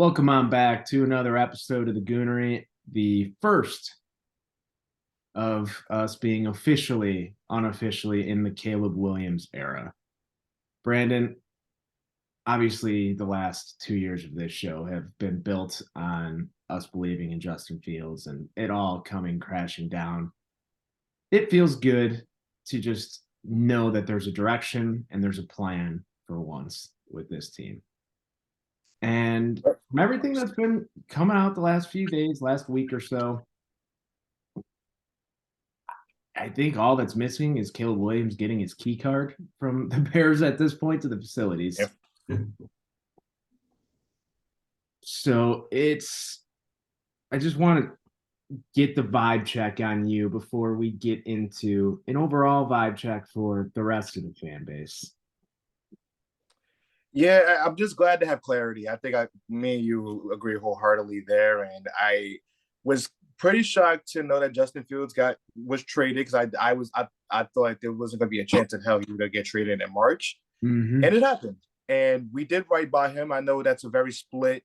Welcome on back to another episode of the Goonery, the first of us being unofficially in the Caleb Williams era. Brandon, obviously the last 2 years of this show have been built on us believing in Justin Fields and it all coming crashing down. It feels good to just know that there's a direction and there's a plan for once with this team. And from everything that's been coming out the last few days, last week or so, I think all that's missing is Caleb Williams getting his key card from the Bears at this point to the facilities. Yep. So I just want to get the vibe check on you before we get into an overall vibe check for the rest of the fan base. Yeah, I'm just glad to have clarity. I think me and you agree wholeheartedly there. And I was pretty shocked to know that Justin Fields was traded because I thought like there wasn't going to be a chance in hell he was going to get traded in March. Mm-hmm. And it happened. And we did right by him. I know that's a very split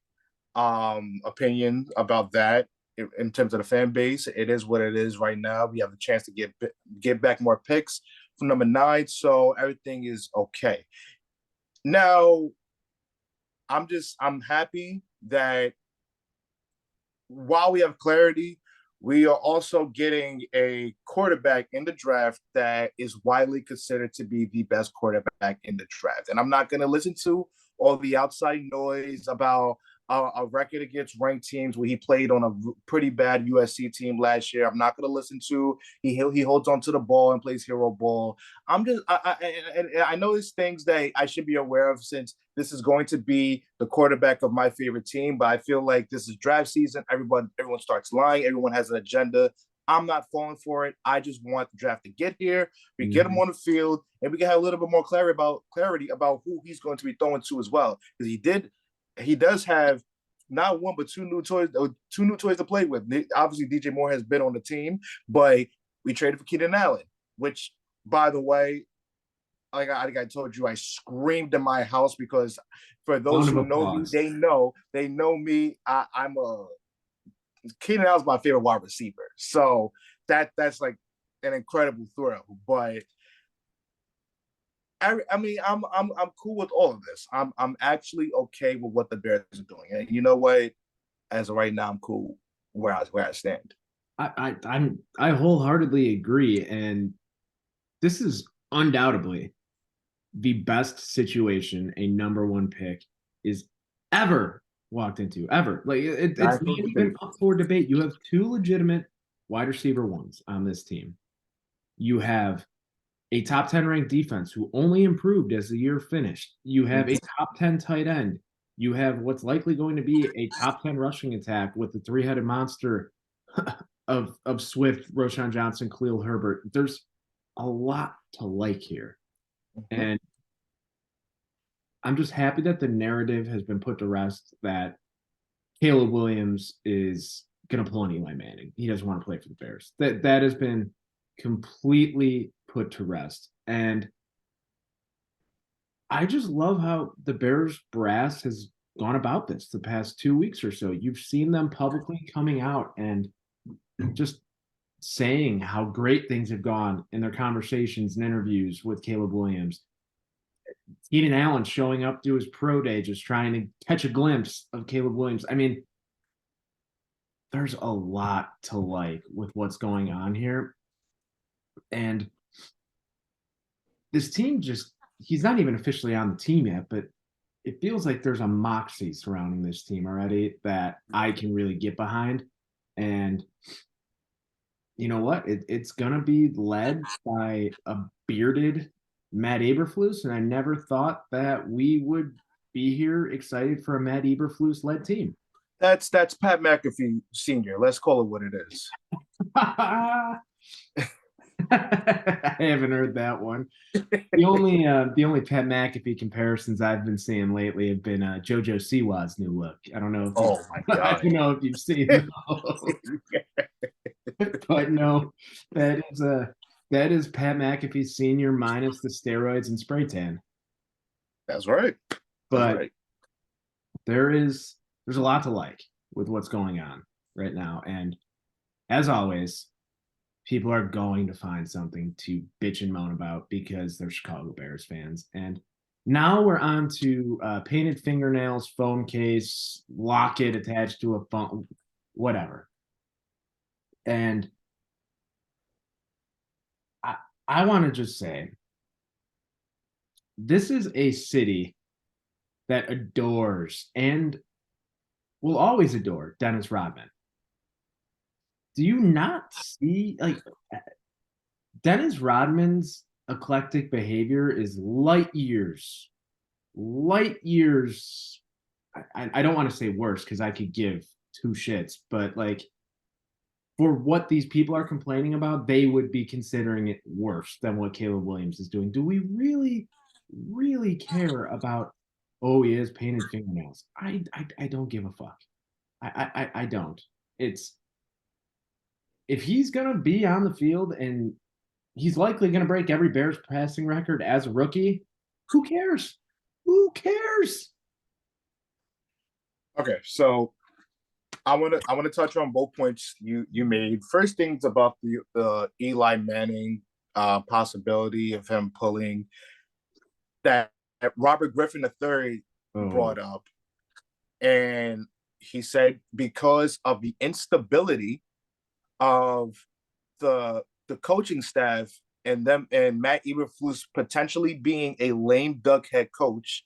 opinion about that in terms of the fan base. It is what it is right now. We have the chance to get back more picks from number 9. So everything is okay. Now, I'm happy that while we have clarity, we are also getting a quarterback in the draft that is widely considered to be the best quarterback in the draft. And I'm not going to listen to all the outside noise about a record against ranked teams where he played on a pretty bad USC team last year. I'm not going to listen to he holds on to the ball and plays hero ball. I know there's things that I should be aware of since this is going to be the quarterback of my favorite team. But I feel like this is draft season. Everyone starts lying. Everyone has an agenda. I'm not falling for it. I just want the draft to get here. We get him on the field, and we can have a little bit more clarity about who he's going to be throwing to as well. Because he does have not one but two new toys to play with. Obviously, DJ Moore has been on the team, but we traded for Keenan Allen, which, by the way, like I told you, I screamed in my house because for those who know me, they know me. I'm Keenan Allen's my favorite wide receiver, so that's like an incredible thrill. But I mean, I'm cool with all of this. I'm actually okay with what the Bears are doing, and you know what? As of right now, I'm cool where I stand. I wholeheartedly agree, and this is undoubtedly the best situation a number 1 pick is ever walked into, ever. Like it's not even up for debate. You have 2 legitimate wide receiver ones on this team. You have a top 10 ranked defense who only improved as the year finished. You have a top 10 tight end. You have what's likely going to be a top 10 rushing attack with the 3-headed monster of Swift, Roschon Johnson, Khalil Herbert. There's a lot to like here. And I'm just happy that the narrative has been put to rest that Caleb Williams is going to pull an Eli Manning. He doesn't want to play for the Bears. That has been completely put to rest. And I just love how the Bears brass has gone about this the past 2 weeks or so. You've seen them publicly coming out and just saying how great things have gone in their conversations and interviews with Caleb Williams. Keenan Allen showing up to his pro day, just trying to catch a glimpse of Caleb Williams. I mean, there's a lot to like with what's going on here. And this team he's not even officially on the team yet, but it feels like there's a moxie surrounding this team already that I can really get behind. And you know what? It's going to be led by a bearded Matt Eberflus, and I never thought that we would be here excited for a Matt Eberflus-led team. That's Pat McAfee Sr. Let's call it what it is. I haven't heard that one. The only Pat McAfee comparisons I've been seeing lately have been JoJo Siwa's new look. I don't know. I don't know if you've seen those. But no, that is Pat McAfee Sr. minus the steroids and spray tan. That's right. But there is there's a lot to like with what's going on right now. And as always, people are going to find something to bitch and moan about because they're Chicago Bears fans. And now we're on to painted fingernails, phone case, locket attached to a phone, whatever. And I, I want to just say this is a city that adores and will always adore Dennis Rodman. Do you not see like Dennis Rodman's eclectic behavior is light years. I don't want to say worse because I could give two shits, but like for what these people are complaining about, they would be considering it worse than what Caleb Williams is doing. Do we really, really care about? Oh, he has painted fingernails. I don't give a fuck. I don't. It's if he's gonna be on the field and he's likely gonna break every Bears passing record as a rookie, who cares? Who cares? Okay, so I wanna touch on both points you made. First things about the Eli Manning possibility of him pulling that Robert Griffin III brought up, and he said because of the instability of the coaching staff and them and Matt Eberflus potentially being a lame duck head coach,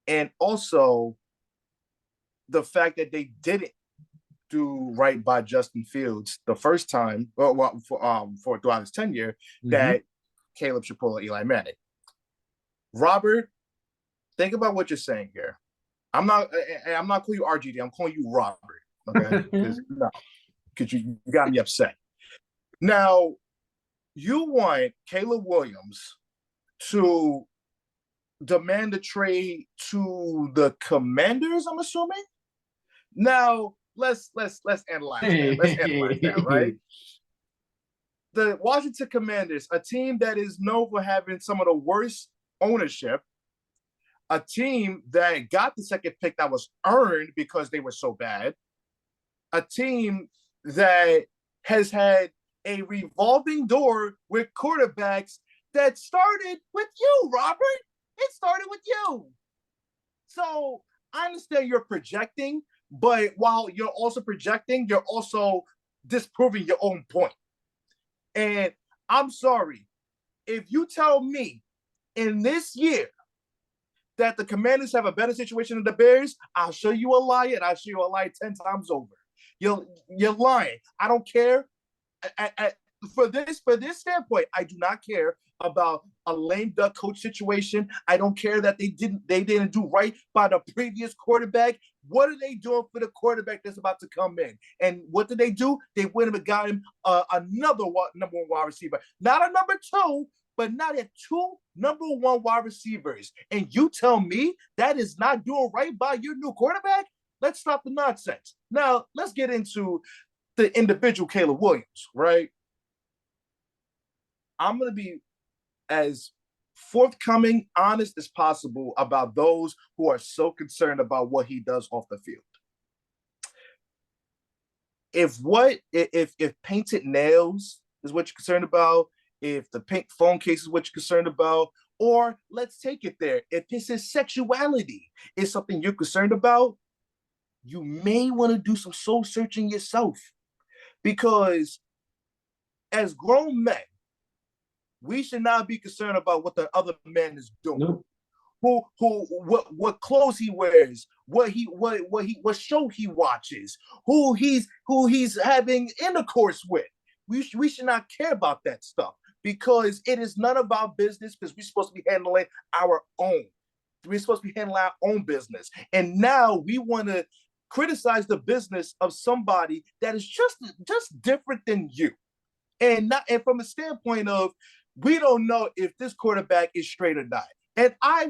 and also the fact that they didn't do right by Justin Fields the first time, for throughout his tenure, that Caleb should pull Eli Manning. Robert, think about what you're saying here. I'm not calling you RGD. I'm calling you Robert. Okay, because you got me upset. Now, you want Caleb Williams to demand a trade to the Commanders, I'm assuming. Now, let's analyze that. Let's analyze that, right? The Washington Commanders, a team that is known for having some of the worst ownership, a team that got the second pick that was earned because they were so bad, a team that has had a revolving door with quarterbacks that started with you, Robert. It started with you. So I understand you're projecting, but while you're also projecting, you're also disproving your own point. And I'm sorry, if you tell me in this year that the Commanders have a better situation than the Bears, I'll show you a lie, and I'll show you a lie 10 times over. You're lying. I don't care. For this standpoint, I do not care about a lame duck coach situation. I don't care that they didn't do right by the previous quarterback. What are they doing for the quarterback that's about to come in? And what did they do? They went and got him another number one wide receiver, not a number two, but not at two number one wide receivers. And you tell me that is not doing right by your new quarterback? Let's stop the nonsense. Now, let's get into the individual Caleb Williams, right? I'm going to be as forthcoming, honest as possible about those who are so concerned about what he does off the field. If painted nails is what you're concerned about, if the pink phone case is what you're concerned about, or let's take it there, if his sexuality is something you're concerned about, you may want to do some soul searching yourself, because as grown men, we should not be concerned about what the other man is doing. Nope. What clothes he wears, what show he watches, who he's having intercourse with. We should not care about that stuff, because it is none of our business, because we're supposed to be handling our own. We're supposed to be handling our own business. And now we want to criticize the business of somebody that is just different than you. And from a standpoint of, we don't know if this quarterback is straight or not. And I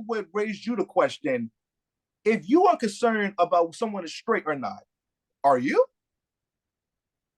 would raise you the question: if you are concerned about someone is straight or not, are you?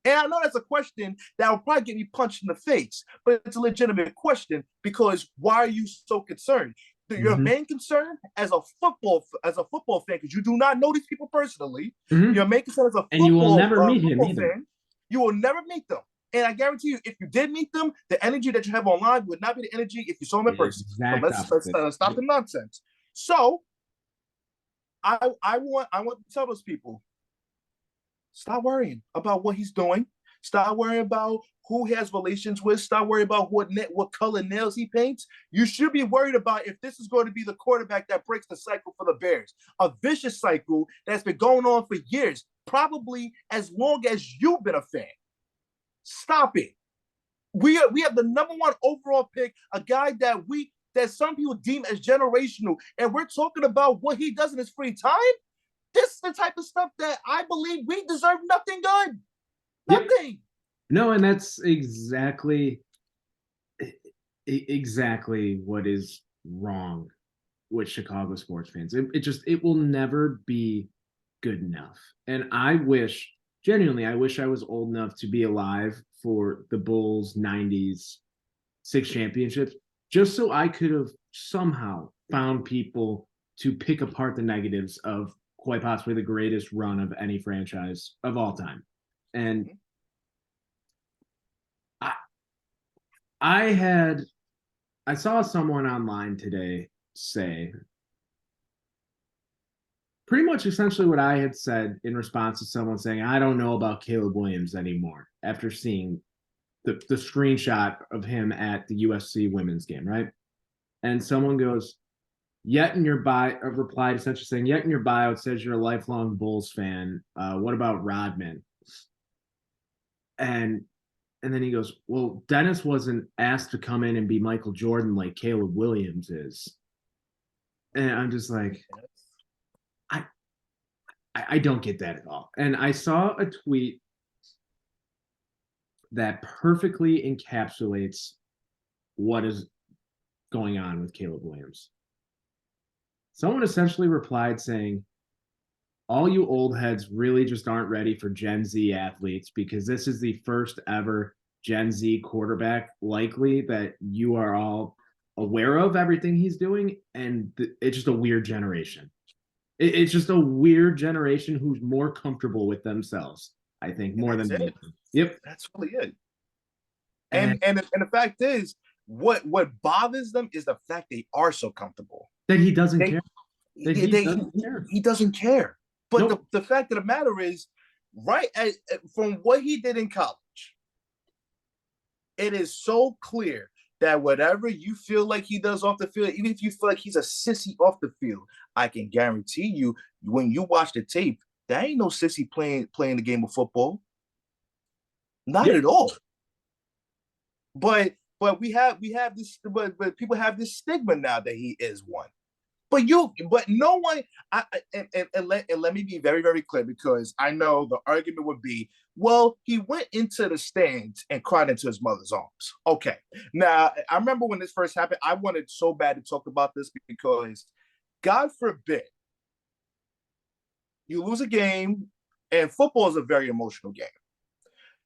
And I know that's a question that will probably get me punched in the face, but it's a legitimate question, because why are you so concerned? Your main concern as a football fan, because you do not know these people personally. Your main concern as a and you will never meet him football either. fan, you will never meet them. And I guarantee you, if you did meet them, the energy that you have online would not be the energy if you saw them in person. So let's stop the nonsense. So I want to tell those people, stop worrying about what he's doing. Stop worrying about who he has relations with. Stop worrying about what color nails he paints. You should be worried about if this is going to be the quarterback that breaks the cycle for the Bears. A vicious cycle that's been going on for years, probably as long as you've been a fan. Stop it. We have the number 1 overall pick, a guy that some people deem as generational, and we're talking about what he does in his free time. This is the type of stuff that I believe we deserve nothing good. Nothing. Yep. No, and that's exactly what is wrong with Chicago sports fans. It will never be good enough. And I wish I was old enough to be alive for the Bulls' 90s 6 championships, just so I could have somehow found people to pick apart the negatives of quite possibly the greatest run of any franchise of all time. And I saw someone online today say pretty much essentially what I had said in response to someone saying, I don't know about Caleb Williams anymore after seeing the screenshot of him at the USC women's game, right? And someone goes, yet in your bio, replied essentially saying, yet in your bio, it says you're a lifelong Bulls fan. What about Rodman? And then he goes, well, Dennis wasn't asked to come in and be Michael Jordan like Caleb Williams is. And I'm just like, I don't get that at all. And I saw a tweet that perfectly encapsulates what is going on with Caleb Williams. Someone essentially replied saying, all you old heads really just aren't ready for Gen Z athletes because this is the first ever Gen Z quarterback likely that you are all aware of everything he's doing. And it's just a weird generation. It's just a weird generation who's more comfortable with themselves, I think, more than anything. Yep. That's really it. And the fact is, what bothers them is the fact they are so comfortable. That he doesn't care. He doesn't care. But nope. the fact of the matter is, from what he did in college, it is so clear that whatever you feel like he does off the field, even if you feel like he's a sissy off the field, I can guarantee you, when you watch the tape, there ain't no sissy playing the game of football. Not at all. But we have this, but people have this stigma now that he is one. But no one. And let me be very, very clear, because I know the argument would be, well, he went into the stands and cried into his mother's arms. Okay, now I remember when this first happened, I wanted so bad to talk about this because, God forbid, you lose a game, and football is a very emotional game.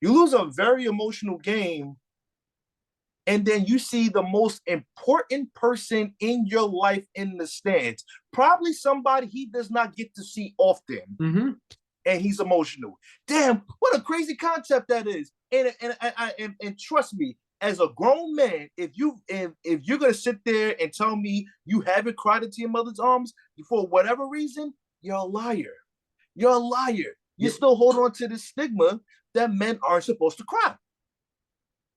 You lose a very emotional game, and then you see the most important person in your life in the stands, probably somebody he does not get to see often, and he's emotional. Damn, what a crazy concept that is! And trust me, as a grown man, if you're gonna sit there and tell me you haven't cried into your mother's arms for whatever reason, you're a liar. You're a liar. You still hold on to this stigma that men aren't supposed to cry.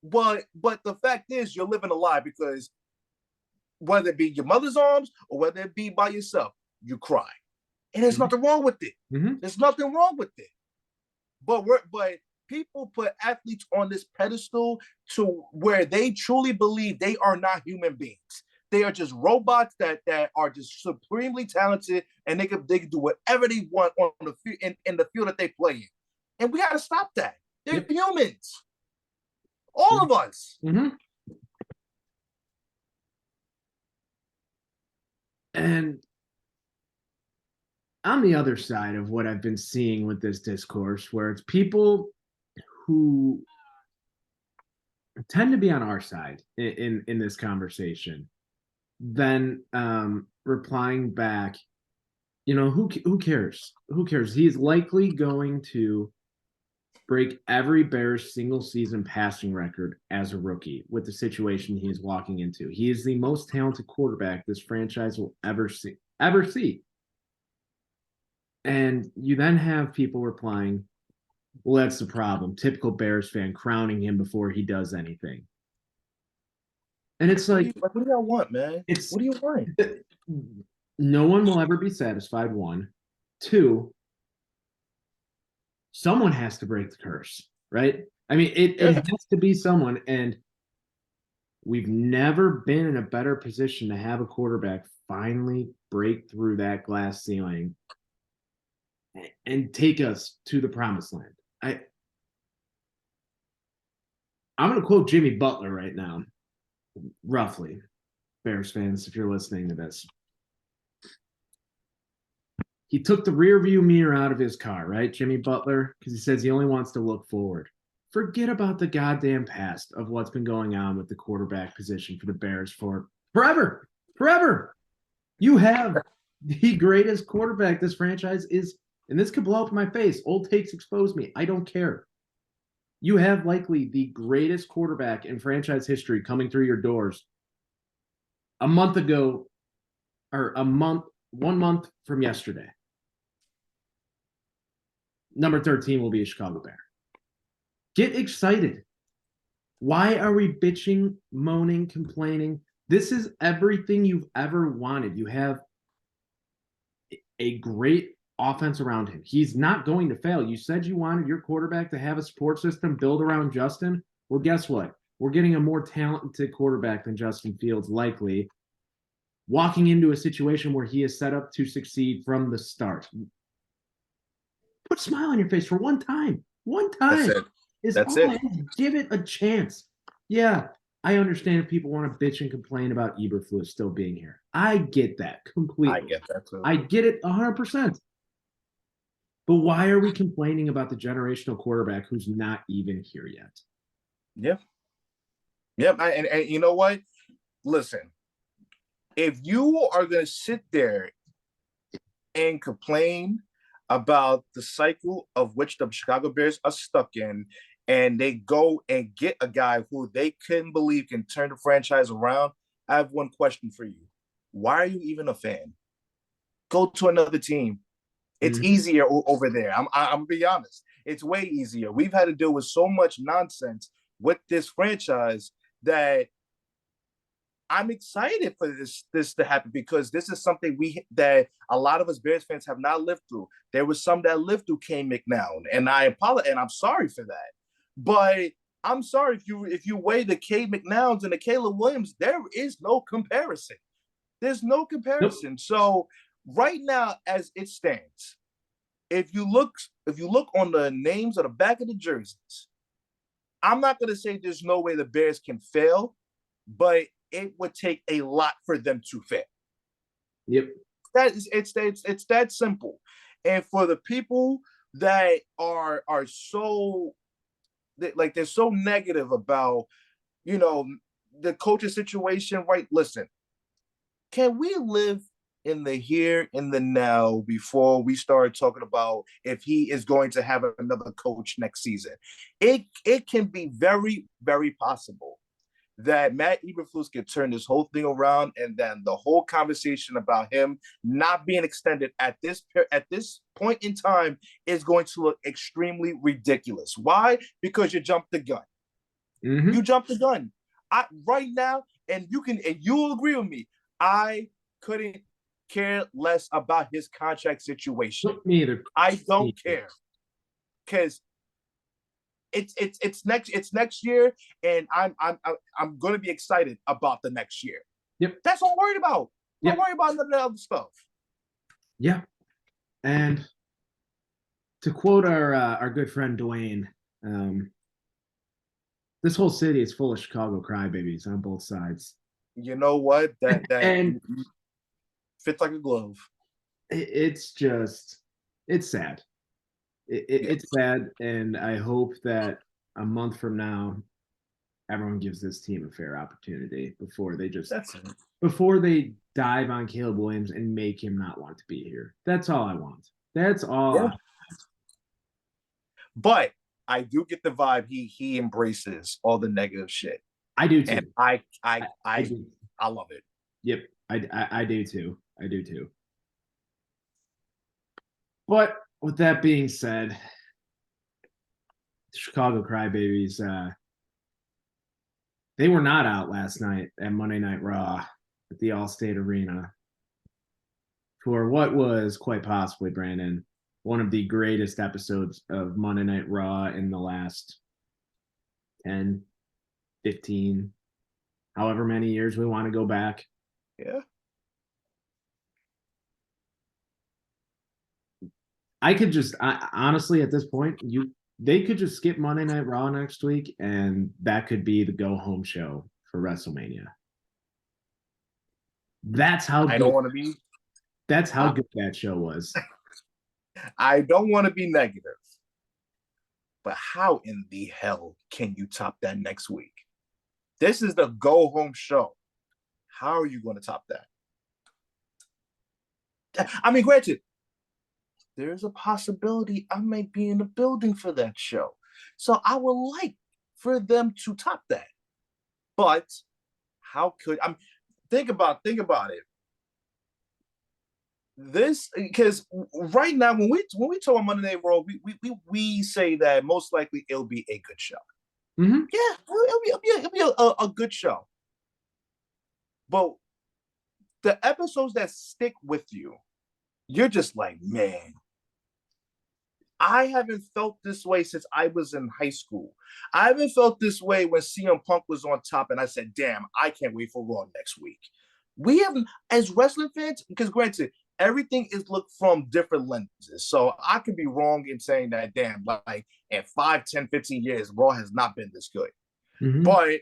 But the fact is, you're living a lie, because whether it be your mother's arms or whether it be by yourself, you cry, and there's nothing wrong with it. There's nothing wrong with it. But people put athletes on this pedestal to where they truly believe they are not human beings. They are just robots that are just supremely talented, and they can do whatever they want on the in the field that they play in. And we got to stop that. They're humans. All of us. And on the other side of what I've been seeing with this discourse, where it's people who tend to be on our side in this conversation, then replying back, who cares? Who cares? He's likely going to break every Bears single season passing record as a rookie with the situation he's walking into. He is the most talented quarterback this franchise will ever see. Ever see. And you then have people replying, well, that's the problem. Typical Bears fan crowning him before he does anything. And it's like, what do y'all want, man? it's What do you want? no one will ever be satisfied. One, two, someone has to break the curse, right? I mean, it has to be someone, and we've never been in a better position to have a quarterback finally break through that glass ceiling and take us to the promised land. I'm going to quote Jimmy Butler right now, roughly. Bears fans, if you're listening to this. He took the rear view mirror out of his car, right, Jimmy Butler? Because he says he only wants to look forward. Forget about the goddamn past of what's been going on with the quarterback position for the Bears for forever. Forever. You have the greatest quarterback this franchise is, and this could blow up in my face. Old takes expose me. I don't care. You have likely the greatest quarterback in franchise history coming through your doors a month ago, or 1 month from yesterday. Number 13 will be a Chicago Bear. Get excited. Why are we bitching, moaning, complaining? This is everything you've ever wanted. You have a great offense around him. He's not going to fail. You said you wanted your quarterback to have a support system built around Justin. Well, guess what? We're getting a more talented quarterback than Justin Fields, likely, walking into a situation where he is set up to succeed from the start. Put a smile on your face for one time. One time. That's it. Is That's all it. Give it a chance. Yeah, I understand if people want to bitch and complain about Eberflus still being here. I get that completely. I get that too. I get it 100%. But why are we complaining about the generational quarterback who's not even here yet? Yeah. Yep. And you know what? Listen, if you are going to sit there and complain about the cycle of which the Chicago Bears are stuck in, and they go and get a guy who they couldn't believe can turn the franchise around, I have one question for you. Why are you even a fan? Go to another team. It's easier over there. I'm gonna be honest. It's way easier. We've had to deal with so much nonsense with this franchise that I'm excited for this to happen, because this is something that a lot of us Bears fans have not lived through. There was some that lived through Kane McNown, and I apologize, and I'm sorry for that. But I'm sorry if you weigh the Kane McNowns and the Caleb Williams, there is no comparison. There's no comparison. Nope. So right now, as it stands, if you look on the names of the back of the jerseys, I'm not going to say there's no way the Bears can fail, but it would take a lot for them to fail. Yep. It's that simple. And for the people that are so like they're so negative about, the coaching situation, right? Listen, can we live in the here and the now before we start talking about if he is going to have another coach next season? It can be very, very possible that Matt Eberflus can turn this whole thing around, and then the whole conversation about him not being extended at this point in time is going to look extremely ridiculous. Why? Because you jumped the gun. Mm-hmm. You jumped the gun. Right now, and you'll agree with me, I couldn't care less about his contract situation. Me either. I don't care, because it's next year, and I'm going to be excited about the next year. Yep. That's all I'm worried about. Don't worry about none of the other stuff. Yeah. And to quote our good friend Dwayne, this whole city is full of Chicago crybabies on both sides. You know what? That and fits like a glove. It's sad. It's sad, and I hope that a month from now, everyone gives this team a fair opportunity before That's it. before they dive on Caleb Williams and make him not want to be here. That's all I want. That's all. Yeah. But I do get the vibe he embraces all the negative shit. I do too. And I love it. Yep, I do too. I do too. But with that being said, the Chicago Crybabies, they were not out last night at Monday Night Raw at the Allstate Arena for what was quite possibly, Brandon, one of the greatest episodes of Monday Night Raw in the last 10, 15, however many years we want to go back. Yeah. I could just honestly at this point, they could just skip Monday Night Raw next week, and that could be the go home show for WrestleMania. That's how I don't want to be. That's how good that show was. I don't want to be negative, but how in the hell can you top that next week? This is the go home show. How are you going to top that? I mean, granted, there's a possibility I might be in the building for that show. So I would like for them to top that. But how could think about it. This because right now when we talk about Monday Night Raw, we say that most likely it'll be a good show. Mm-hmm. Yeah, it'll be a good show. But the episodes that stick with you, you're just like, man, I haven't felt this way since I was in high school. I haven't felt this way when CM Punk was on top, and I said, damn, I can't wait for Raw next week. We haven't, as wrestling fans, because granted, everything is looked from different lenses. So I could be wrong in saying that, damn, like in 5, 10, 15 years, Raw has not been this good. Mm-hmm. But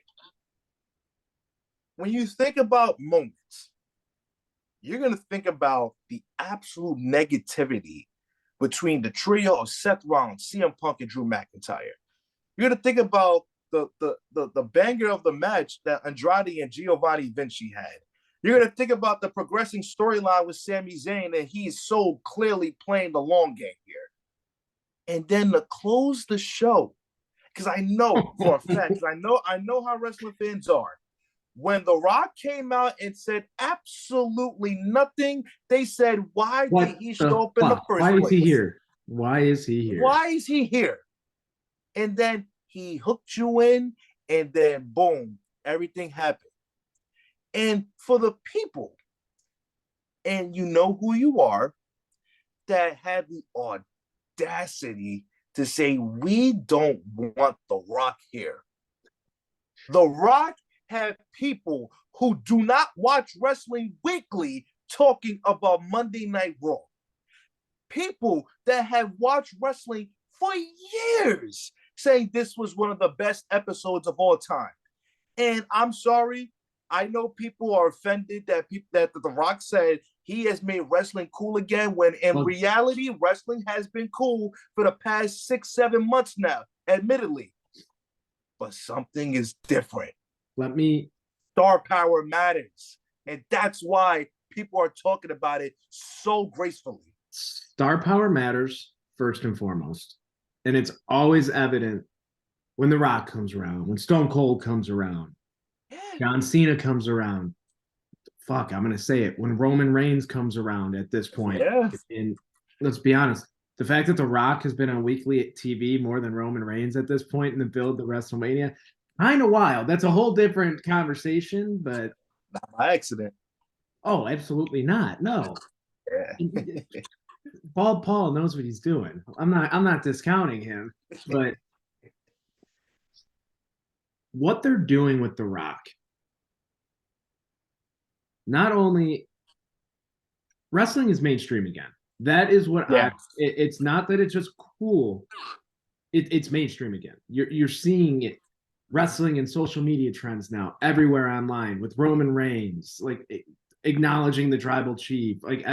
when you think about moments, you're going to think about the absolute negativity between the trio of Seth Rollins, CM Punk, and Drew McIntyre. You're going to think about the banger of the match that Andrade and Giovanni Vinci had. You're going to think about the progressing storyline with Sami Zayn, and he's so clearly playing the long game here. And then to close the show, because I know for a fact, I know how wrestling fans are. When The Rock came out and said absolutely nothing, they said, why did he show up in the first place? Why is he here? Why is he here? Why is he here? And then he hooked you in, and then boom, everything happened. And for the people, and you know who you are, that had the audacity to say, we don't want The Rock here. The Rock have people who do not watch wrestling weekly talking about Monday Night Raw. People that have watched wrestling for years saying this was one of the best episodes of all time. And I'm sorry, I know people are offended that The Rock said he has made wrestling cool again, when in reality, wrestling has been cool for the past 6-7 months now, admittedly. But something is different. Star power matters. And that's why people are talking about it so gracefully. Star power matters first and foremost. And it's always evident when The Rock comes around, when Stone Cold comes around, John Cena comes around. Fuck, I'm going to say it. When Roman Reigns comes around at this point. Yeah. And let's be honest, the fact that The Rock has been on weekly TV more than Roman Reigns at this point in the build to WrestleMania, kind of wild. That's a whole different conversation, but not by accident. Oh, absolutely not. No. Yeah. Paul knows what he's doing. I'm not discounting him, but what they're doing with The Rock, not only wrestling is mainstream again. That is what it's not that it's just cool. It's mainstream again. You're seeing it. Wrestling and social media trends now everywhere online with Roman Reigns, like acknowledging the tribal chief. Like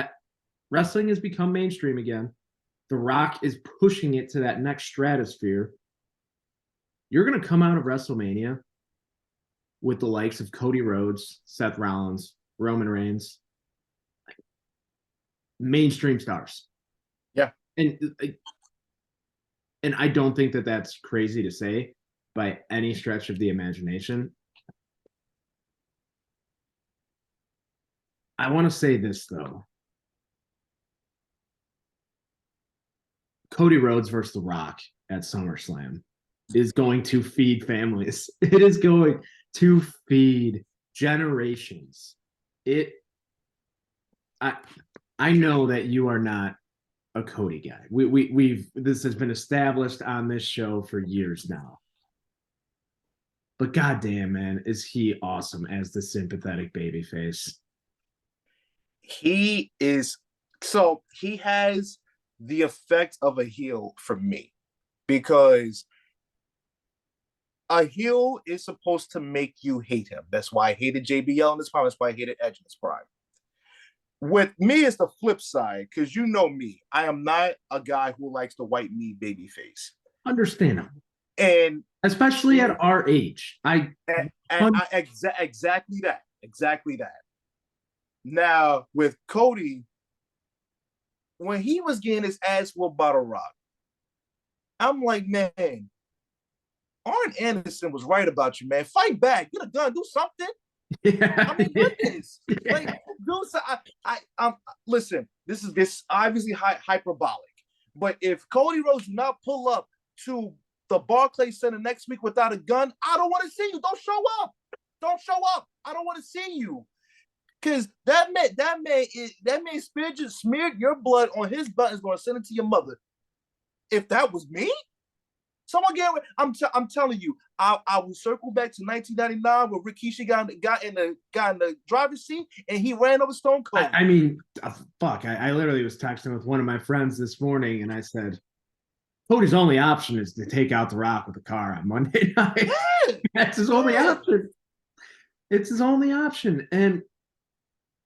wrestling has become mainstream again. The Rock is pushing it to that next stratosphere. You're going to come out of WrestleMania with the likes of Cody Rhodes, Seth Rollins, Roman Reigns, mainstream stars. Yeah. And I don't think that that's crazy to say by any stretch of the imagination. I want to say this, though. Cody Rhodes versus The Rock at SummerSlam is going to feed families. It is going to feed generations. I know that you are not a Cody guy. We've this has been established on this show for years now. But goddamn, man, is he awesome as the sympathetic babyface? He is. So he has the effect of a heel for me, because a heel is supposed to make you hate him. That's why I hated JBL in this prime. That's why I hated Edge in this prime. With me, it's the flip side, because you know me. I am not a guy who likes the white meat baby face. Understandable. And especially at our age. Exactly that. Exactly that. Now, with Cody, when he was getting his ass whooped by The Rock, I'm like, man, Arn Anderson was right about you, man. Fight back. Get a gun. Do something. Yeah, I mean, goodness. Yeah. Like, do so. Listen. This obviously hyperbolic, but if Cody Rhodes do not pull up to the Barclays Center next week without a gun, I don't want to see you. Don't show up. Don't show up. I don't want to see you. Because that man smeared your blood on his butt and is going to send it to your mother. If that was me, someone get it. I'm telling you, I will circle back to 1999 where Rikishi got in the driver's seat and he ran over Stone Cold. I mean, fuck. I literally was texting with one of my friends this morning and I said, Cody's only option is to take out The Rock with a car on Monday night. Yeah. That's his only option. It's his only option. And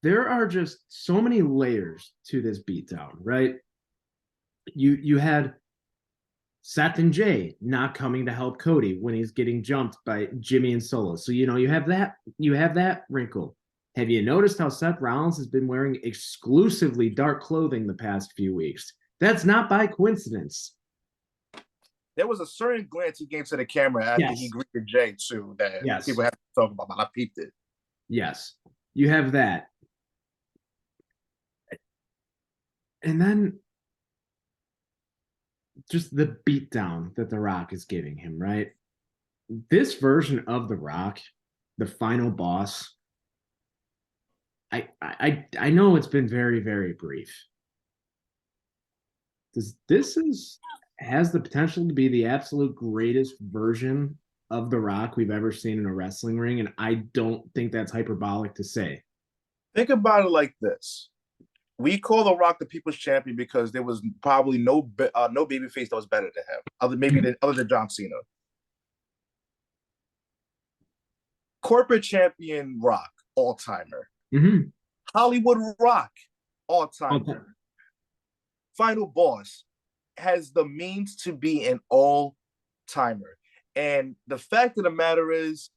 there are just so many layers to this beatdown, right? You had Seth and Jay not coming to help Cody when he's getting jumped by Jimmy and Solo. So you have that wrinkle. Have you noticed how Seth Rollins has been wearing exclusively dark clothing the past few weeks? That's not by coincidence. There was a certain glance he gave to the camera after he greeted Jay too that people have to talk about. But I peeped it. Yes, you have that. And then just the beatdown that The Rock is giving him, right? This version of The Rock, the final boss, I know it's been very, very brief. Has the potential to be the absolute greatest version of The Rock we've ever seen in a wrestling ring, and I don't think that's hyperbolic to say. Think about it like this. We call The Rock the People's Champion because there was probably no babyface that was better than him, other than John Cena. Corporate champion Rock, all-timer. Mm-hmm. Hollywood Rock, all-timer. Final boss has the means to be an all-timer. And the fact of the matter is,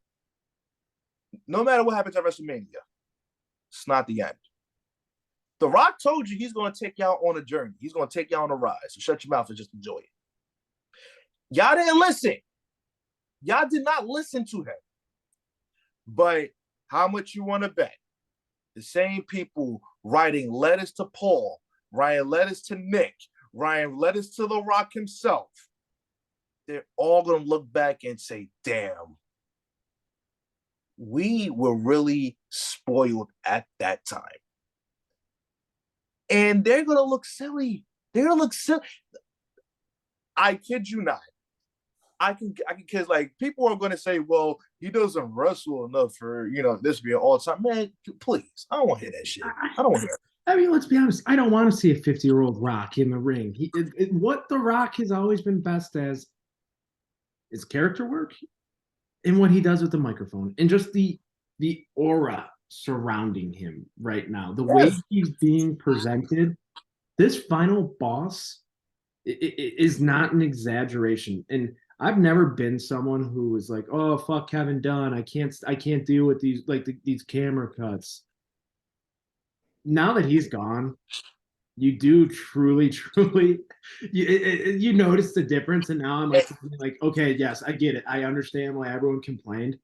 no matter what happens at WrestleMania, it's not the end. The Rock told you he's going to take y'all on a journey. He's going to take y'all on a ride. So shut your mouth and just enjoy it. Y'all didn't listen. Y'all did not listen to him. But how much you want to bet? The same people writing letters to Paul, writing letters to Nick, writing letters to The Rock himself, they're all going to look back and say, damn, we were really spoiled at that time. And they're going to look silly. They're going to look silly. I kid you not. I can, because like people are going to say, well, he doesn't wrestle enough for, this to be an all-time. Man, please. I don't want to hear that shit. I don't want to hear it. I mean, let's be honest. I don't want to see a 50-year-old Rock in the ring. What The Rock has always been best as is character work and what he does with the microphone and just the aura surrounding him right now. The way he's being presented, this final boss is not an exaggeration. And I've never been someone who was like, oh fuck Kevin Dunn. I can't deal with these these camera cuts. Now that he's gone, you do truly, truly, you notice the difference. And now I'm like, okay, yes, I get it. I understand why everyone complained.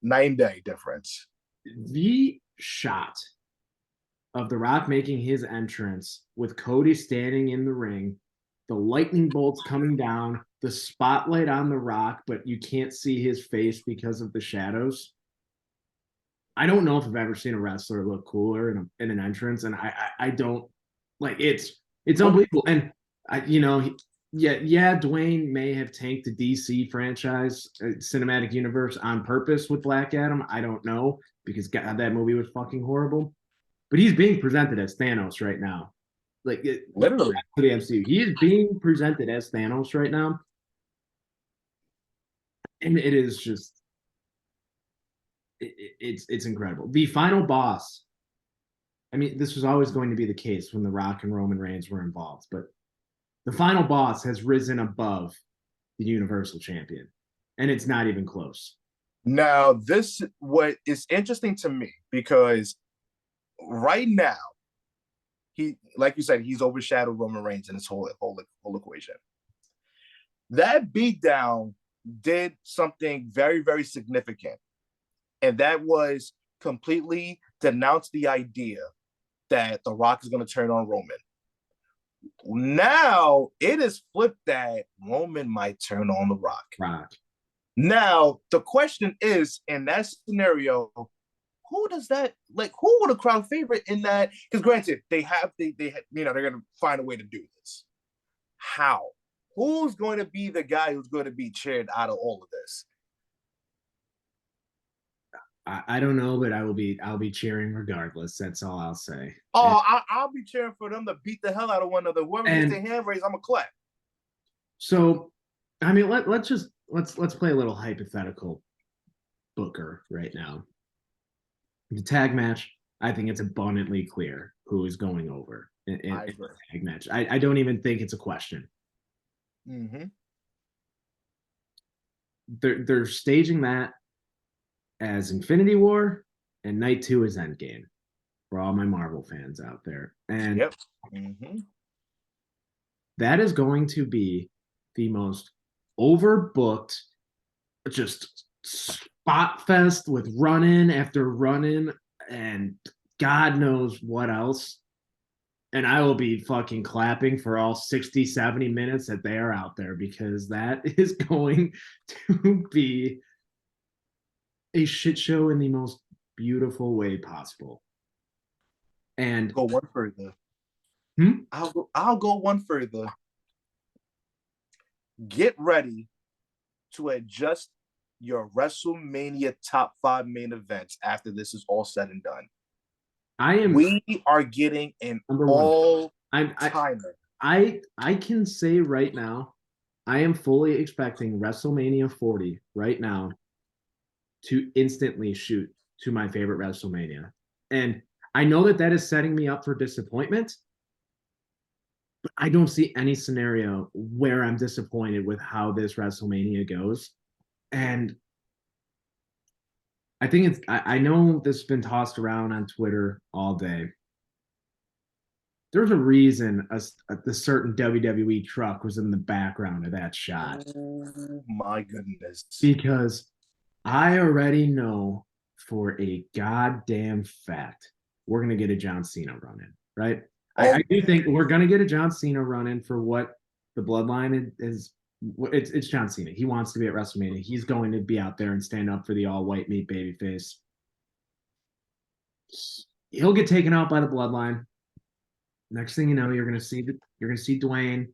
9 day difference. The shot of The Rock making his entrance with Cody standing in the ring, the lightning bolts coming down, the spotlight on The Rock, but you can't see his face because of the shadows. I don't know if I've ever seen a wrestler look cooler in an entrance, and I don't like it's unbelievable. And yeah, Dwayne may have tanked the DC franchise cinematic universe on purpose with Black Adam. I don't know because God, that movie was fucking horrible. But he's being presented as Thanos right now. Literally. To the MCU, he is being presented as Thanos right now, and it is just it's incredible. The final boss. I mean, this was always going to be the case when The Rock and Roman Reigns were involved, but the final boss has risen above the Universal Champion, and it's not even close. Now, this what is interesting to me because right now, he, like you said, he's overshadowed Roman Reigns in this whole equation. That beatdown did something very, very significant, and that was completely denounce the idea that The Rock is going to turn on Roman. Now it is flipped that Roman might turn on The Rock. Rock. Now the question is, in that scenario, who does that like? Who would a crowd favorite in that? Because granted, they're going to find a way to do this. How? Who's going to be the guy who's going to be cheered out of all of this? I don't know, but I'll be cheering regardless. That's all I'll say. Oh, I'll be cheering for them to beat the hell out of one another. Whoever gets their hand raised, I'm a clap. So, I mean, let's play a little hypothetical Booker right now. The tag match, I think it's abundantly clear who is going over in the tag match. I don't even think it's a question. Mm-hmm. They're staging that as Infinity War, and Night 2 is Endgame for all my Marvel fans out there. And yep. Mm-hmm. That is going to be the most overbooked, just spot fest with run-in after run-in and God knows what else. And I will be fucking clapping for all 60, 70 minutes that they are out there because that is going to be a shit show in the most beautiful way possible. And go one further. Hmm? I'll go one further. Get ready to adjust your WrestleMania top 5 main events after this is all said and done. We are getting an all-timer. I can say right now, I am fully expecting WrestleMania 40 right now to instantly shoot to my favorite WrestleMania. And I know that is setting me up for disappointment, but I don't see any scenario where I'm disappointed with how this WrestleMania goes. And I think I know this has been tossed around on Twitter all day. There's a reason the certain WWE truck was in the background of that shot. Oh my goodness. Because I already know for a goddamn fact we're going to get a John Cena run in, right? I do think we're going to get a John Cena run in for what the Bloodline is. It's John Cena. He wants to be at WrestleMania. He's going to be out there and stand up for the all white meat babyface. He'll get taken out by the Bloodline. Next thing you know, you're going to see Dwayne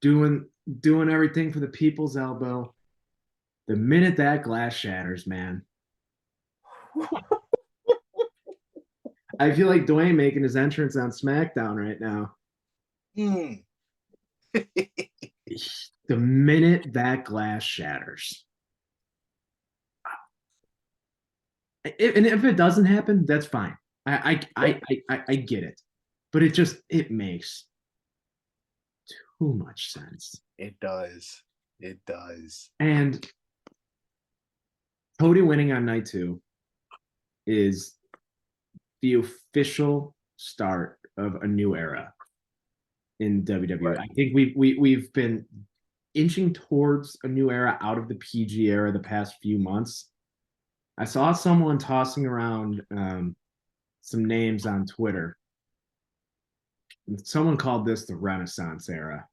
doing everything for the people's elbow. The minute that glass shatters, man. I feel like Dwayne making his entrance on SmackDown right now. The minute that glass shatters. And if it doesn't happen, that's fine. I get it. But it makes too much sense. It does. It does. And Cody winning on night 2 is the official start of a new era in WWE. Right. I think we've been inching towards a new era out of the PG era the past few months. I saw someone tossing around some names on Twitter. Someone called this the Renaissance era,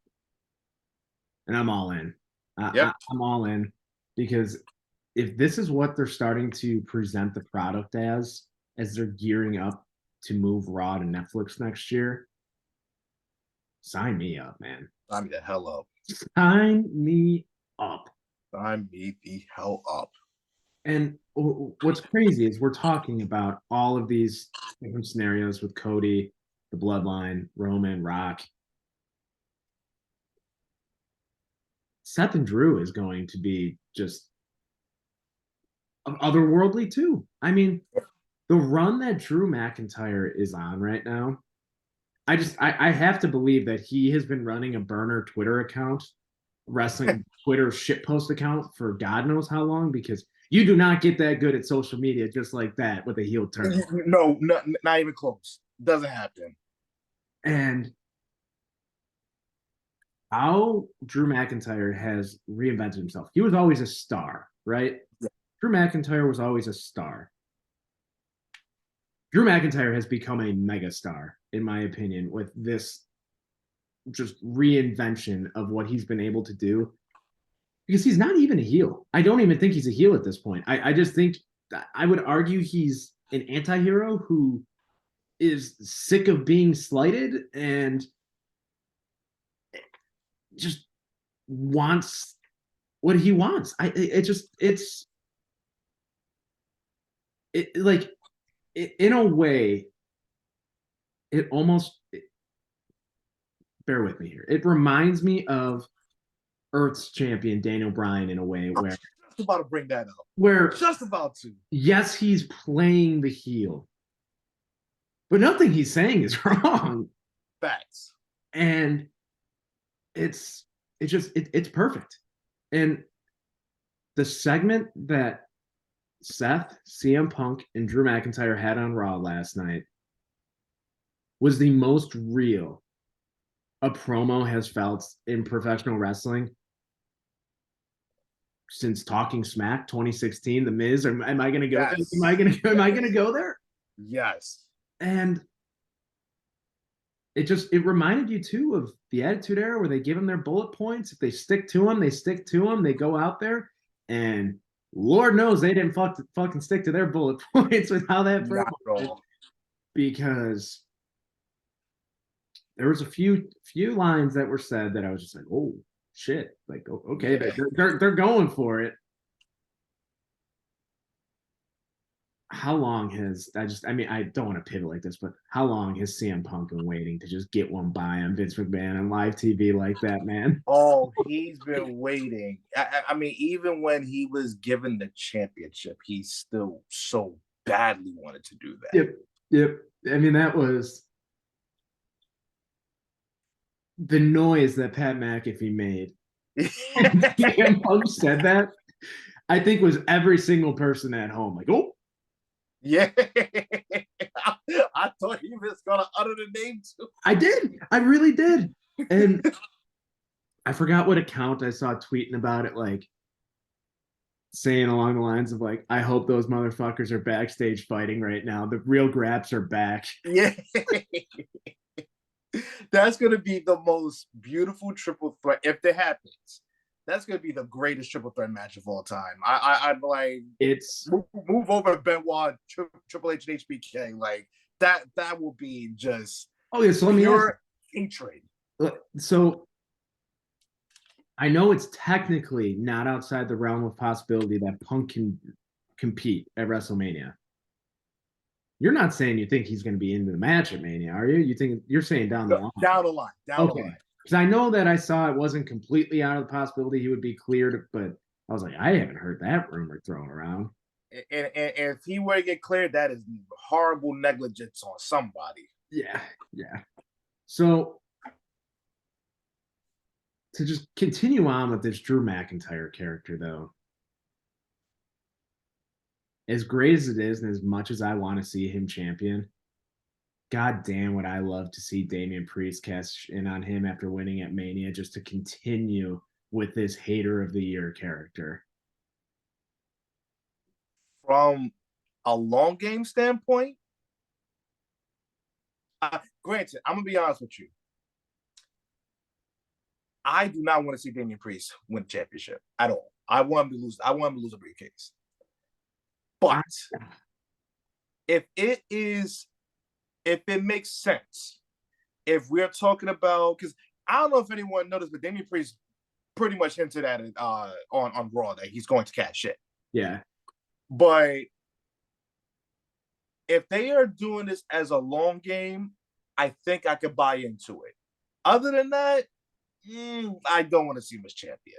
and I'm all in. Yep. I'm all in because if this is what they're starting to present the product as they're gearing up to move Raw to Netflix next year, sign me up, man. Sign me the hell up. Sign me up. Sign me the hell up. And what's crazy is we're talking about all of these different scenarios with Cody, the Bloodline, Roman, Rock. Seth and Drew is going to be just otherworldly too. I mean, the run that Drew McIntyre is on right now, I have to believe that he has been running a burner Twitter account, wrestling Twitter shitpost account for God knows how long, because you do not get that good at social media just like that with a heel turn. No, not even close. Doesn't happen. And how Drew McIntyre has reinvented himself. He was always a star, right? Yeah. Drew McIntyre was always a star. Drew McIntyre has become a megastar, in my opinion, with this just reinvention of what he's been able to do. Because he's not even a heel. I don't even think he's a heel at this point. I just think I would argue he's an anti-hero who is sick of being slighted and just wants what he wants. In a way, it almost bear with me here. It reminds me of Earth's champion Daniel Bryan in a way where just about to bring that up. Where just about to. Yes, he's playing the heel, but nothing he's saying is wrong. Facts. And it's perfect. And the segment that Seth, CM Punk, and Drew McIntyre had on Raw last night was the most real a promo has felt in professional wrestling since Talking Smack 2016, The Miz. Am I going to go? Yes. Am I going to go there? Yes. And it reminded you too of the Attitude Era where they give them their bullet points. If they stick to them, they stick to them. They go out there, and Lord knows they didn't fucking stick to their bullet points with how that promo, because there was a few lines that were said that I was just like, oh shit, like okay, they're going for it. How long has I don't want to pivot like this, but how long has CM Punk been waiting to just get one by on Vince McMahon on live TV like that, man? Oh, he's been waiting. I mean, even when he was given the championship, he still so badly wanted to do that. Yep. I mean, that was the noise that Pat McAfee made. CM Punk said that, I think, was every single person at home like, oh. Yeah, I thought he was gonna utter the name too. I did. I really did. And I forgot what account I saw tweeting about it, like saying along the lines of like, I hope those motherfuckers are backstage fighting right now. The real Graps are back. Yeah. That's gonna be the most beautiful triple threat if it happens. That's gonna be the greatest triple threat match of all time. I'd like it's move over Benoit, Triple H, and HBK. Like that will be just so let me pure hatred. So I know it's technically not outside the realm of possibility that Punk can compete at WrestleMania. You're not saying you think he's going to be into the match at Mania, are you? You're saying down the line? Down the line. Okay. Because I know that I saw it wasn't completely out of the possibility he would be cleared, but I was like, I haven't heard that rumor thrown around. And if he were to get cleared, that is horrible negligence on somebody. Yeah. So to just continue on with this Drew McIntyre character, though, as great as it is, and as much as I want to see him champion, God damn, would I love to see Damian Priest cash in on him after winning at Mania just to continue with this hater of the year character. From a long game standpoint, granted, I'm gonna be honest with you. I do not want to see Damian Priest win the championship at all. I want him to lose. I want him to lose a briefcase. But if it makes sense, if we're talking about, because I don't know if anyone noticed, but Damian Priest pretty much hinted at it on Raw that he's going to cash in. Yeah. But if they are doing this as a long game, I think I could buy into it. Other than that, I don't want to see him as champion.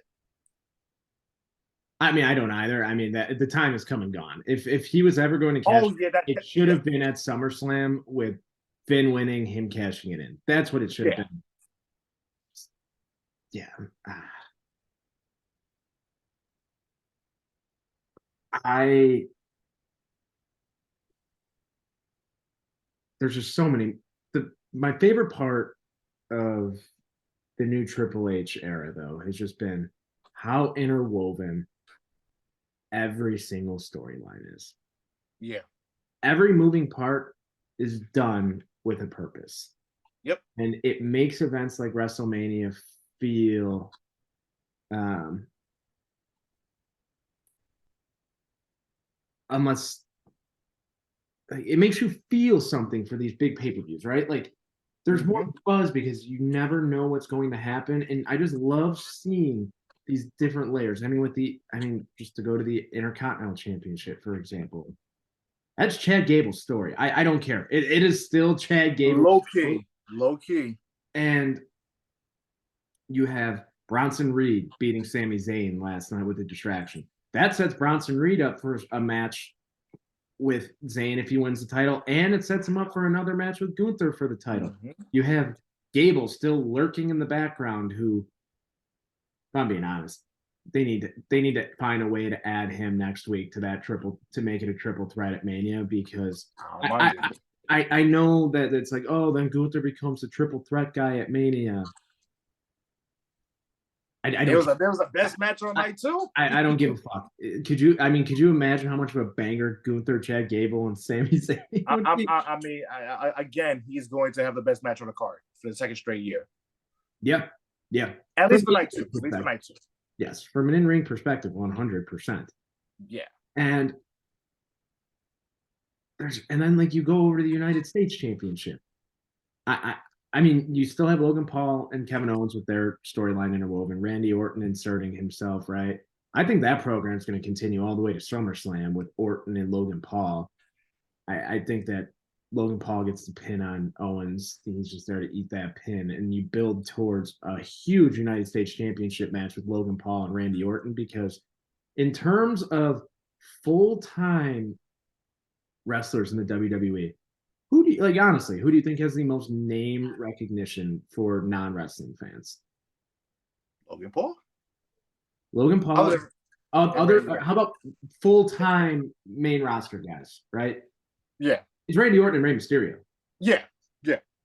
I mean, I don't either. I mean, that the time has come and gone. If he was ever going to cash, it should have been at SummerSlam with Finn winning, him cashing it in. That's what it should have been. Yeah. There's just so many. My favorite part of the new Triple H era, though, has just been how interwoven every single storyline is. Yeah. Every moving part is done with a purpose. Yep. And it makes events like WrestleMania feel unless it makes you feel something for these big pay-per-views, right? Like there's more buzz because you never know what's going to happen. And I just love seeing these different layers. I mean, just to go to the Intercontinental Championship, for example, that's Chad Gable's story. I don't care. It is still Chad Gable. Low key. And you have Bronson Reed beating Sami Zayn last night with a distraction. That sets Bronson Reed up for a match with Zayn if he wins the title, and it sets him up for another match with Gunther for the title. You have Gable still lurking in the background, who, if I'm being honest, they need to find a way to add him next week to that to make it a triple threat at Mania, because I know that it's like, oh, then Gunther becomes a triple threat guy at Mania. There was a best match on night too. I don't give a fuck. Could you imagine how much of a banger Gunther, Chad Gable, and Sami Zayn would be? Again, he's going to have the best match on the card for the second straight year. Yeah. At least for night two. Yes, from an in-ring perspective, 100%. Yeah. And then like you go over to the United States Championship. I mean, you still have Logan Paul and Kevin Owens with their storyline interwoven, Randy Orton inserting himself, right? I think that program is going to continue all the way to SummerSlam with Orton and Logan Paul. I think that Logan Paul gets the pin on Owens. He's just there to eat that pin. And you build towards a huge United States Championship match with Logan Paul and Randy Orton, because in terms of full-time wrestlers in the WWE, who do you think has the most name recognition for non-wrestling fans? Logan Paul. How about full-time main roster guys, right? Yeah. It's Randy Orton and Rey Mysterio. Yeah.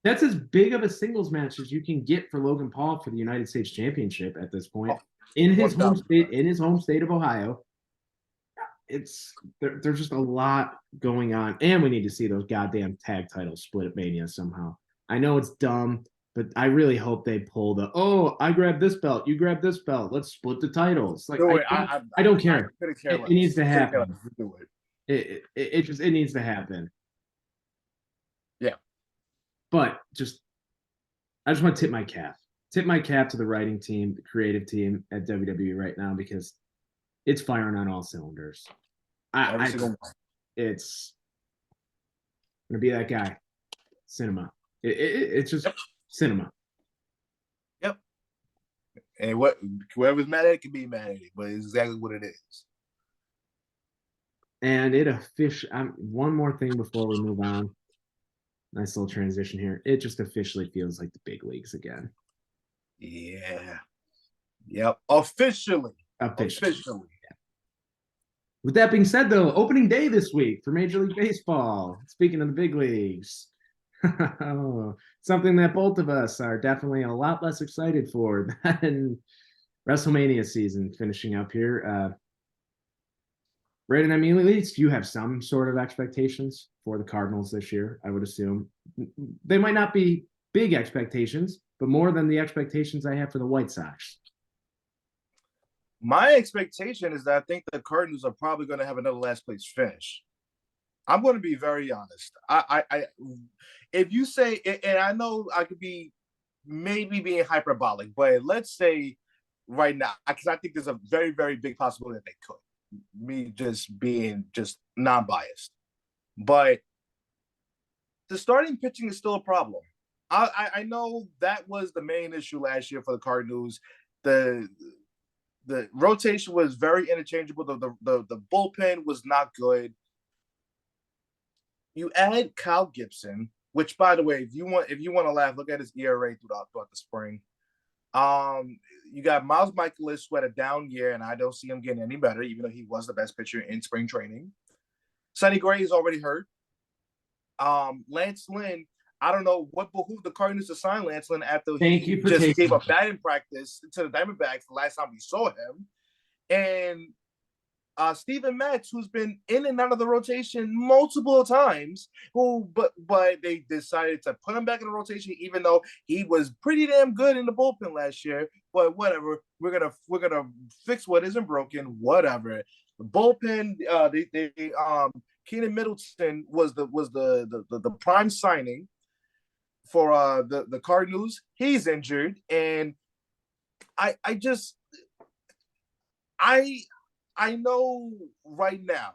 That's as big of a singles match as you can get for Logan Paul for the United States Championship at this point. In his home state of Ohio. There's just a lot going on, and we need to see those goddamn tag titles split at Mania somehow. I know it's dumb, but I really hope they pull I grabbed this belt, you grab this belt, let's split the titles. Like, I don't care. It needs to happen. It needs to happen. Yeah. But I just want to tip my cap to the writing team, the creative team at WWE right now, because it's firing on all cylinders. It's gonna be that guy. Cinema. It's just cinema. Yep. And whoever's mad at it can be mad at it, but it's exactly what it is. And one more thing before we move on. Nice little transition here. It just officially feels like the big leagues again. Yeah. Yep. Officially. Officially. Officially. With that being said, though, opening day this week for Major League Baseball. Speaking of the big leagues, something that both of us are definitely a lot less excited for than WrestleMania season finishing up here. Brandon, I mean, at least you have some sort of expectations for the Cardinals this year, I would assume. They might not be big expectations, but more than the expectations I have for the White Sox. My expectation is that I think the Cardinals are probably going to have another last place finish. I'm going to be very honest. If you say, and I know I could be maybe being hyperbolic, but let's say right now, because I think there's a very, very big possibility that they could. Me just being just non-biased, but the starting pitching is still a problem. I know that was the main issue last year for the Cardinals. The rotation was very interchangeable. The bullpen was not good. You add Kyle Gibson, which, by the way, if you want to laugh, look at his ERA throughout the spring. You got Miles Michaelis, who had a down year, and I don't see him getting any better, even though he was the best pitcher in spring training. Sonny Gray is already hurt. Lance Lynn, I don't know what behooved the Cardinals to sign Lance Lynn after he just gave up batting practice to the Diamondbacks the last time we saw him. And Steven Matz, who's been in and out of the rotation multiple times, but they decided to put him back in the rotation, even though he was pretty damn good in the bullpen last year. But whatever, we're gonna fix what isn't broken. Whatever. The bullpen, Keenan Middleton was the prime signing for the Cardinals. He's injured, and I know right now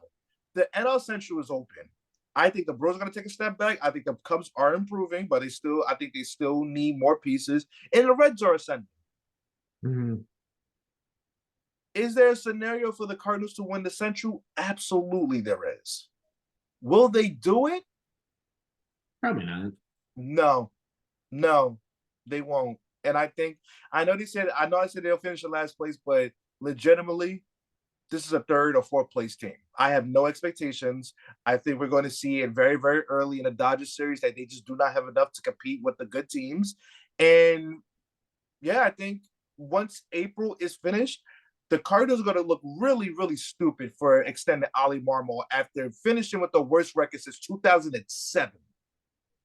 the NL Central is open. I think the Brewers are going to take a step back. I think the Cubs are improving, but I think they still need more pieces. And the Reds are ascending. Mm-hmm. Is there a scenario for the Cardinals to win the Central? Absolutely, there is. Will they do it? Probably not. No, they won't. And I know I said they'll finish in last place, but legitimately, this is a third or fourth place team. I have no expectations. I think we're going to see it very, very early in the Dodgers series that they just do not have enough to compete with the good teams. And yeah, I think once April is finished, the Cardinals are going to look really, really stupid for extending Ollie Marmol after finishing with the worst record since 2007.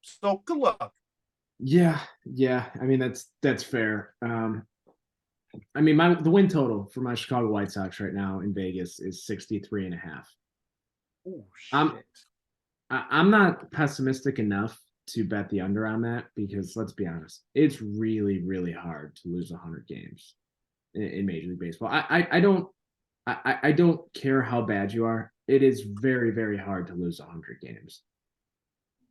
So good luck. Yeah. I mean, that's fair. I mean, the win total for my Chicago White Sox right now in Vegas is 63.5. Oh, shit. I'm not pessimistic enough to bet the under on that because let's be honest, it's really, really hard to lose 100 games in Major League Baseball. I don't care how bad you are. It is very, very hard to lose 100 games.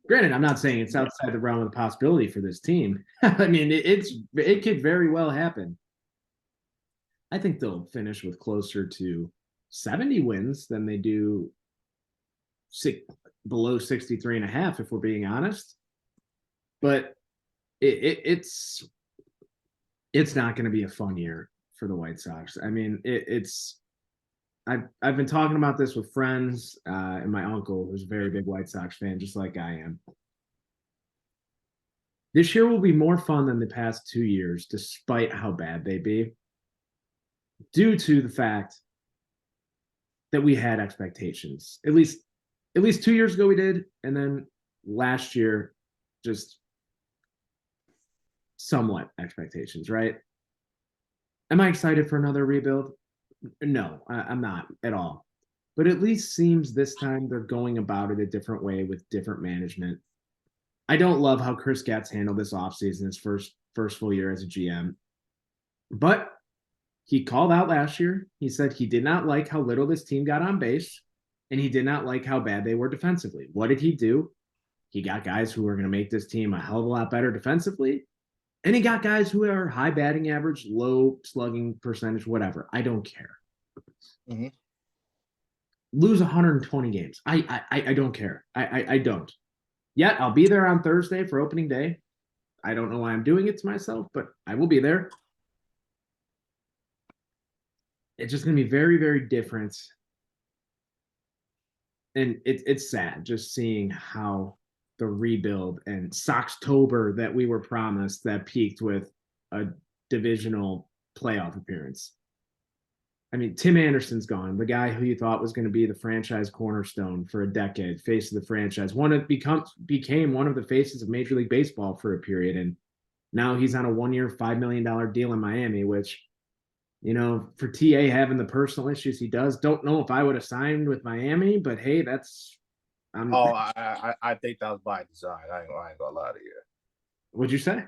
Granted, I'm not saying it's outside the realm of the possibility for this team. I mean, it could very well happen. I think they'll finish with closer to 70 wins than they do below 63.5, if we're being honest. But it's not going to be a fun year for the White Sox. I mean, I've been talking about this with friends and my uncle, who's a very big White Sox fan, just like I am. This year will be more fun than the past 2 years, despite how bad they be, due to the fact that we had expectations. At least 2 years ago we did, and then last year, just somewhat expectations, right? Am I excited for another rebuild? No, I'm not at all. But at least seems this time they're going about it a different way with different management. I don't love how Chris Getz handled this offseason, his first full year as a GM. But he called out last year. He said he did not like how little this team got on base, and he did not like how bad they were defensively. What did he do? He got guys who are going to make this team a hell of a lot better defensively. And he got guys who are high batting average, low slugging percentage, whatever. I don't care. Mm-hmm. Lose 120 games. I don't care. I don't. Yet I'll be there on Thursday for opening day. I don't know why I'm doing it to myself, but I will be there. It's just going to be very, very different. And it's sad just seeing how the rebuild and Soxtober that we were promised that peaked with a divisional playoff appearance. I mean, Tim Anderson's gone, the guy who you thought was going to be the franchise cornerstone for a decade, face of the franchise, became one of the faces of Major League Baseball for a period, and now he's on a 1 year, $5 million deal in Miami, which, for TA having the personal issues he does, don't know if I would have signed with Miami, but hey, that's Oh, I think that was by design. I ain't gonna lie to you. What'd you say?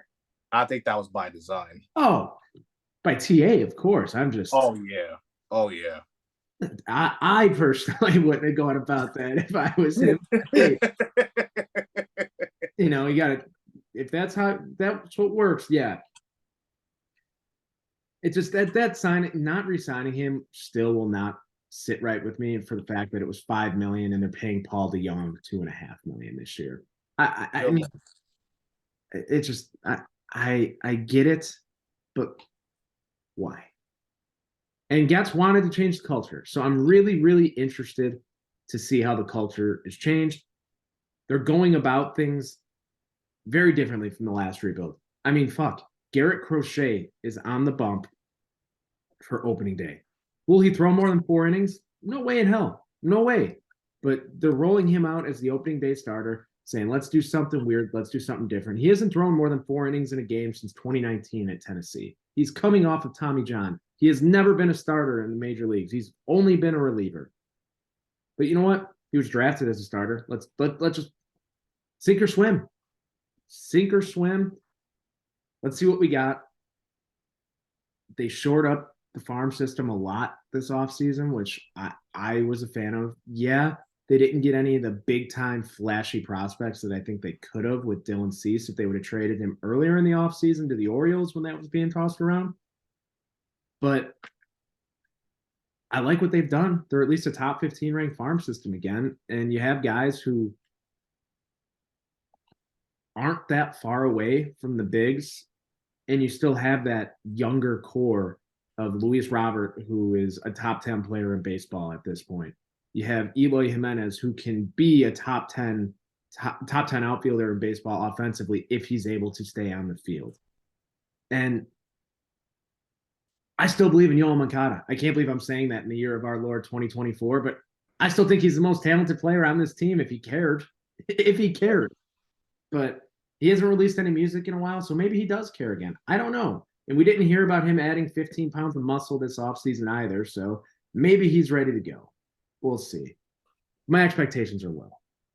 I think that was by design. Oh, by TA, of course. I'm just. Oh yeah. Oh yeah. I personally wouldn't have gone about that if I was him. Hey, you got to. If that's what works, yeah. It's just that signing, not re-signing him, still will not sit right with me for the fact that it was $5 million and they're paying Paul DeYoung $2.5 million this year. I mean, it's just I get it, but why? And Gats wanted to change the culture, so I'm really, really interested to see how the culture is changed. They're going about things very differently from the last rebuild. I mean, fuck, Garrett Crochet is on the bump for opening day. Will he throw more than 4 innings? No way in hell. No way. But they're rolling him out as the opening day starter, saying, let's do something weird. Let's do something different. He hasn't thrown more than 4 innings in a game since 2019 at Tennessee. He's coming off of Tommy John. He has never been a starter in the major leagues. He's only been a reliever. But you know what? He was drafted as a starter. Let's just sink or swim. Sink or swim. Let's see what we got. They shored up the farm system a lot this offseason, which I was a fan of. Yeah, they didn't get any of the big time flashy prospects that I think they could have with Dylan Cease if they would have traded him earlier in the offseason to the Orioles when that was being tossed around. But I like what they've done. They're at least a top 15 ranked farm system again. And you have guys who aren't that far away from the bigs, and you still have that younger core of Luis Robert, who is a top 10 player in baseball at this point. You have Eloy Jimenez, who can be a top 10 outfielder in baseball offensively if he's able to stay on the field. And I still believe in Yoel Moncada. I can't believe I'm saying that in the year of our Lord 2024, but I still think he's the most talented player on this team if he cared. If he cared. But he hasn't released any music in a while, so maybe he does care again. I don't know. And we didn't hear about him adding 15 pounds of muscle this offseason either, so maybe he's ready to go. We'll see. My expectations are low.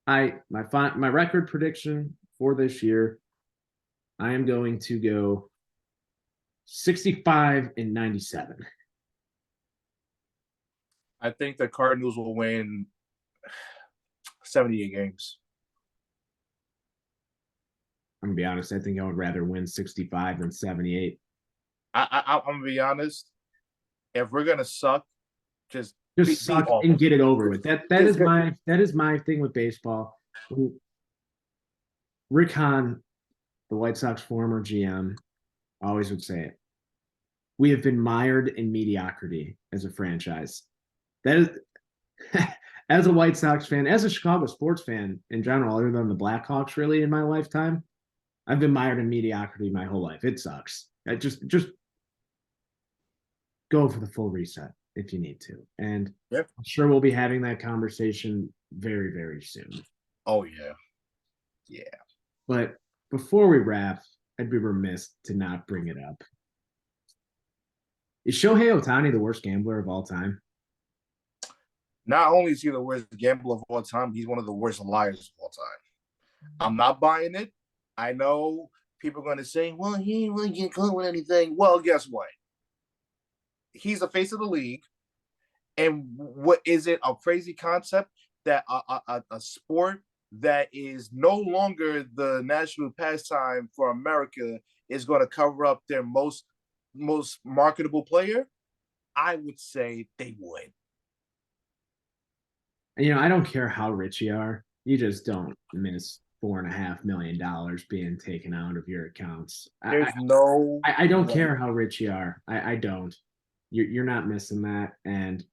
My record prediction for this year, I am going to go 65-97. I think the Cardinals will win 78 games. I'm gonna be honest. I think I would rather win 65 than 78. I'm gonna be honest. If we're gonna suck, just suck and get it over with. That is my thing with baseball. Rick Hahn, the White Sox former GM, always would say it. We have been mired in mediocrity as a franchise. That is, as a White Sox fan, as a Chicago sports fan in general, other than the Blackhawks, really in my lifetime, I've been mired in mediocrity my whole life. It sucks. I just go for the full reset if you need to. And yep. I'm sure we'll be having that conversation very, very soon. Oh, yeah. Yeah. But before we wrap, I'd be remiss to not bring it up. Is Shohei Ohtani the worst gambler of all time? Not only is he the worst gambler of all time, he's one of the worst liars of all time. I'm not buying it. I know people are going to say, well, he ain't really get caught with anything. Well, guess what? He's the face of the league. And what is it? A crazy concept that a sport that is no longer the national pastime for America is going to cover up their most marketable player? I would say they would. I don't care how rich you are. You just don't miss $4.5 million being taken out of your accounts. There's no. I don't care how rich you are. I don't. You're not missing that. And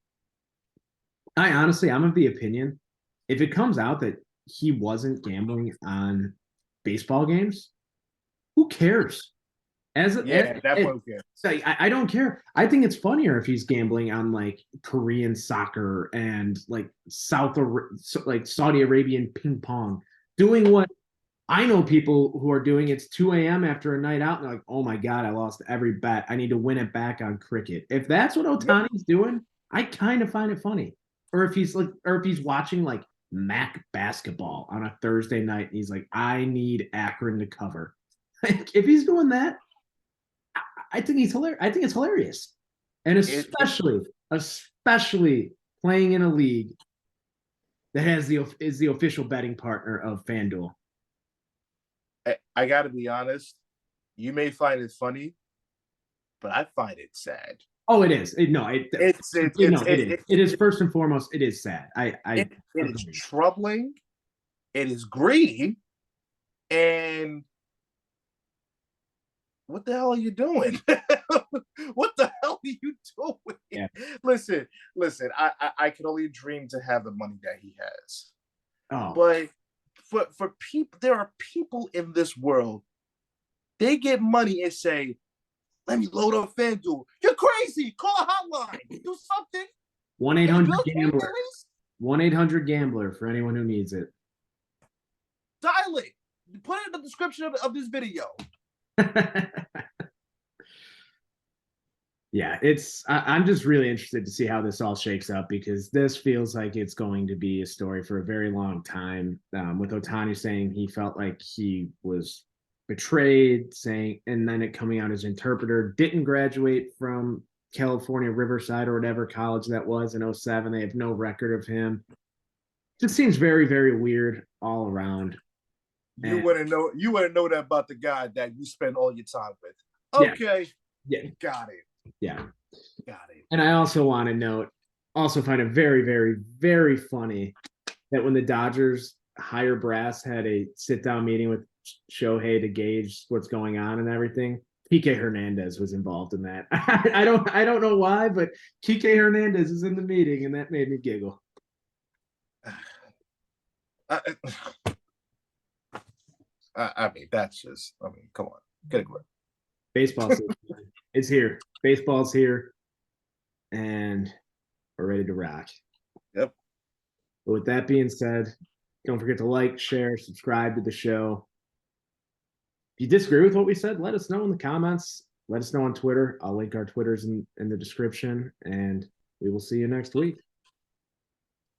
I'm of the opinion, if it comes out that he wasn't gambling on baseball games, who cares? Yeah, at that point, yeah. So I don't care. I think it's funnier if he's gambling on like Korean soccer and like like Saudi Arabian ping pong, doing what I know people who are doing. It's 2 a.m. after a night out, and they're like, "Oh my god, I lost every bet. I need to win it back on cricket." If that's what Yep. Otani's doing, I kind of find it funny. Or if he's watching like MAC basketball on a Thursday night, and he's like, "I need Akron to cover." Like, if he's doing that, I think he's hilarious. I think it's hilarious, and especially playing in a league that is the official betting partner of FanDuel. I got to be honest. You may find it funny, but I find it sad. Oh, it is. It is first and foremost. It is sad. It is troubling. It is greedy, and what the hell are you doing? What the hell are you doing? Yeah. Listen. I can only dream to have the money that he has. Oh, but for people, there are people in this world. They get money and say, "Let me load up FanDuel." You're crazy. Call a hotline. Do something. 1-800-GAMBLER. 1-800-GAMBLER for anyone who needs it. Dial it. Put it in the description of this video. Yeah, I'm just really interested to see how this all shakes up, because this feels like it's going to be a story for a very long time. With Otani saying he felt like he was betrayed, and then it coming out his interpreter didn't graduate from California Riverside or whatever college that was in 2007. They have no record of him. Just seems very, very weird all around. You wouldn't know that about the guy that you spend all your time with. Okay. Yeah. Got it. Yeah. Got it. And I also want to find it very, very, very funny that when the Dodgers higher brass had a sit-down meeting with Shohei to gauge what's going on and everything, Kike Hernandez was involved in that. I don't know why, but Kike Hernandez is in the meeting, and that made me giggle. I mean, come on. Get a grip. Baseball is here. Baseball's here, and we're ready to rock. Yep. But with that being said, don't forget to like, share, subscribe to the show. If you disagree with what we said, let us know in the comments. Let us know on Twitter. I'll link our Twitters in the description, and we will see you next week.